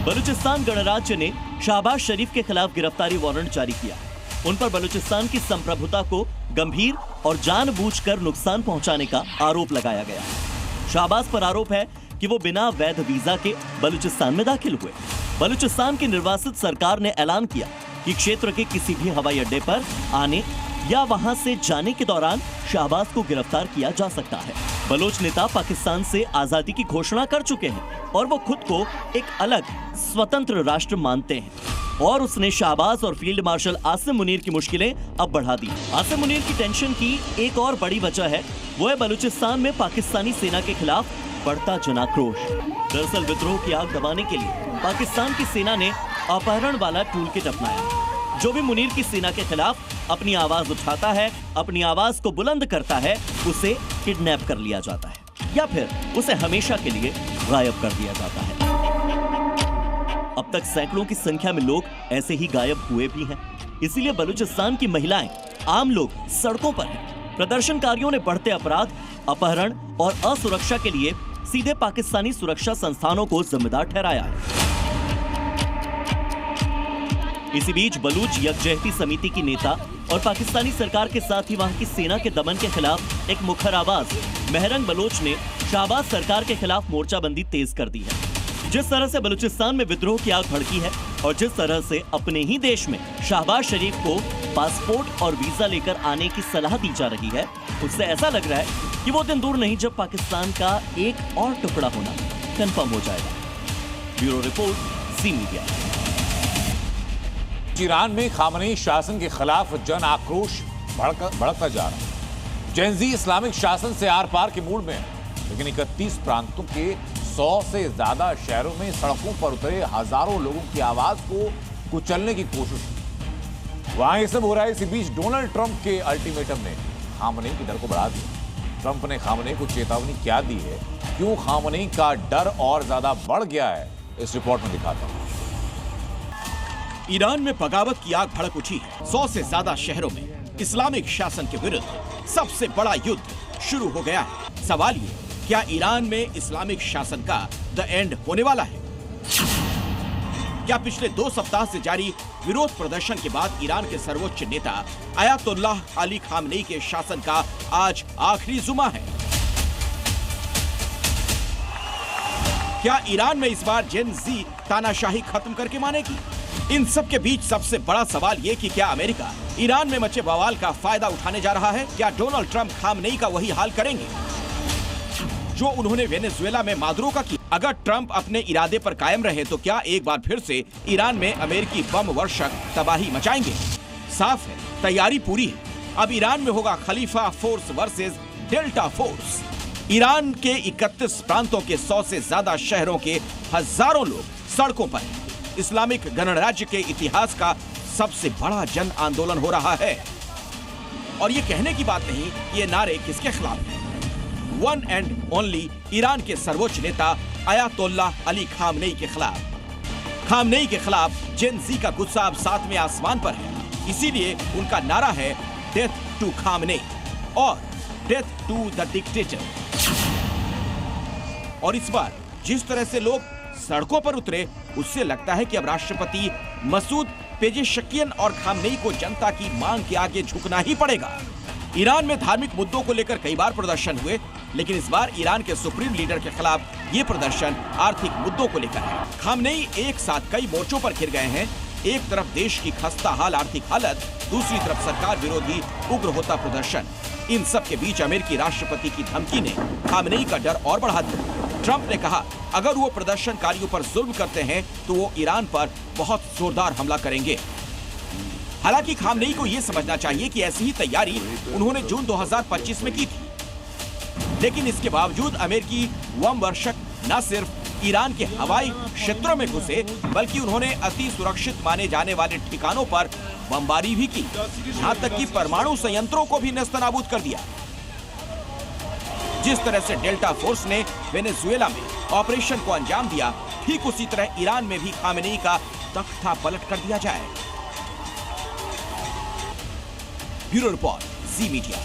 बलूचिस्तान गणराज्य ने शहबाज शरीफ के खिलाफ गिरफ्तारी वारंट जारी किया। उन पर बलूचिस्तान की संप्रभुता को गंभीर और जानबूझकर नुकसान पहुंचाने का आरोप लगाया गया। शहबाज पर आरोप है कि वो बिना वैध वीजा के बलूचिस्तान में दाखिल हुए। बलूचिस्तान की निर्वासित सरकार ने ऐलान किया कि क्षेत्र के किसी भी हवाई अड्डे पर आने या वहां से जाने के दौरान शहबाज को गिरफ्तार किया जा सकता है। बलोच नेता पाकिस्तान से आजादी की घोषणा कर चुके हैं और वो खुद को एक अलग स्वतंत्र राष्ट्र मानते हैं। और उसने शहबाज और फील्ड मार्शल आसिम मुनीर की मुश्किलें अब बढ़ा दी। आसिम मुनीर की टेंशन की एक और बड़ी वजह है वो है बलूचिस्तान में पाकिस्तानी सेना के खिलाफ बढ़ता जनाक्रोश। दरअसल विद्रोह की आग दबाने के लिए पाकिस्तान की सेना ने अपहरण वाला टूल किट अपनाया। जो भी मुनीर की सेना के खिलाफ अपनी आवाज उठाता है, अपनी आवाज को बुलंद करता है, उसे किडनैप कर लिया जाता है या फिर उसे हमेशा के लिए गायब कर दिया जाता है। अब तक सैकड़ों की संख्या में लोग ऐसे ही गायब हुए भी हैं। इसीलिए बलूचिस्तान की महिलाएं, आम लोग सड़कों पर हैं। प्रदर्शनकारियों ने बढ़ते अपराध, अपहरण और असुरक्षा के लिए सीधे पाकिस्तानी सुरक्षा संस्थानों को जिम्मेदार ठहराया है। इसी बीच बलूच यकजहती समिति की नेता और पाकिस्तानी सरकार के साथ ही वहां की सेना के दमन के खिलाफ एक मुखर आवाज मेहरंग बलोच ने शहबाज सरकार के खिलाफ मोर्चाबंदी तेज कर दी है। जिस तरह से बलूचिस्तान में विद्रोह की आग भड़की है और जिस तरह से अपने ही देश में शहबाज शरीफ को पासपोर्ट और वीजा लेकर आने की सलाह दी जा रही है, उससे ऐसा लग रहा है कि वो दिन दूर नहीं जब पाकिस्तान का एक और टुकड़ा होना कंफर्म हो जाएगा। ब्यूरो रिपोर्ट, जी मीडिया। ईरान में खामनेई शासन के खिलाफ जन आक्रोश भड़कता जा रहा है। जेनजी इस्लामिक शासन से आर पार के मूड में है, लेकिन 31 प्रांतों के 100 से ज्यादा शहरों में सड़कों पर उतरे हजारों लोगों की आवाज को कुचलने की कोशिश। वहां ये सब हो रहा है। इसी बीच डोनाल्ड ट्रंप के अल्टीमेटम ने खामनेई की डर को बढ़ा दिया। ट्रंप ने खामनेई को चेतावनी क्या दी है, क्यों खामनेई का डर और ज्यादा बढ़ गया है, इस रिपोर्ट में दिखाता हूं। ईरान में बगावत की आग भड़क उठी है। 100 से ज्यादा शहरों में इस्लामिक शासन के विरुद्ध सबसे बड़ा युद्ध शुरू हो गया है। सवाल ये, क्या ईरान में इस्लामिक शासन का द एंड होने वाला है? क्या पिछले 2 सप्ताह से जारी विरोध प्रदर्शन के बाद ईरान के सर्वोच्च नेता अयातुल्लाह अली खामनेई के शासन का आज आखिरी जुमा है? क्या ईरान में इस बार जेन जी तानाशाही खत्म करके मानेगी? इन सब के बीच सबसे बड़ा सवाल ये कि क्या अमेरिका ईरान में मचे बवाल का फायदा उठाने जा रहा है? क्या डोनाल्ड ट्रंप खामनेई का वही हाल करेंगे जो उन्होंने वेनेजुएला में मादुरो का किया? अगर ट्रंप अपने इरादे पर कायम रहे तो क्या एक बार फिर से ईरान में अमेरिकी बम वर्षक तबाही मचाएंगे? साफ है, तैयारी पूरी है। अब ईरान में होगा खलीफा force versus Delta force. Iran के 31 प्रांतों के 100 से ज्यादा शहरों के हजारों लोग सड़कों पर हैं। इस्लामिक गणराज्य के इतिहास का सबसे बड़ा जन आंदोलन हो रहा है। और ये कहने की बात नहीं, ये नारे किसके खिलाफ हैं? वन एंड ओनली ईरान के सर्वोच्च नेता अयातुल्लाह अली खामनेई के खिलाफ। खामनेई के खिलाफ जेन जी का गुस्सा अब 7वें आसमान पर है। इसीलिए उनका नारा है डेथ टू खामनेई और डेथ टू द डिक्टेटर। और इस बार जिस तरह से लोग सड़कों पर उतरे, उससे लगता है कि अब राष्ट्रपति मसूद पेजेशकियन और खामनेई को जनता की मांग के आगे झुकना ही पड़ेगा। ईरान में धार्मिक मुद्दों को लेकर कई बार प्रदर्शन हुए, लेकिन इस बार ईरान के सुप्रीम लीडर के खिलाफ ये प्रदर्शन आर्थिक मुद्दों को लेकर है। खामनेई एक साथ कई मोर्चों पर घिर गए हैं। एक तरफ देश की खस्ता हाल आर्थिक हालत, दूसरी तरफ सरकार विरोधी उग्र होता प्रदर्शन। इन सब के बीच अमेरिकी राष्ट्रपति की धमकी ने खामनेई का डर और बढ़ा दिया। ट्रंप ने कहा, अगर वो प्रदर्शनकारियों पर जुल्म करते हैं तो वो ईरान पर बहुत जोरदार हमला करेंगे। हालांकि खामनेई को ये समझना चाहिए कि ऐसी ही तैयारी उन्होंने जून 2025 में की थी, लेकिन इसके बावजूद अमेरिकी बमवर्षक न सिर्फ ईरान के हवाई क्षेत्रों में घुसे, बल्कि उन्होंने अति सुरक्षित माने जाने वाले ठिकानों पर बमबारी भी की, यहाँ तक कि परमाणु संयंत्रों को भी नेस्तनाबूद कर दिया। जिस तरह से डेल्टा फोर्स ने वेनेजुएला में ऑपरेशन को अंजाम दिया, ठीक उसी तरह ईरान में भी खामेनेई का तख्ता पलट कर दिया जाए। ब्यूरो रिपोर्ट, जी मीडिया।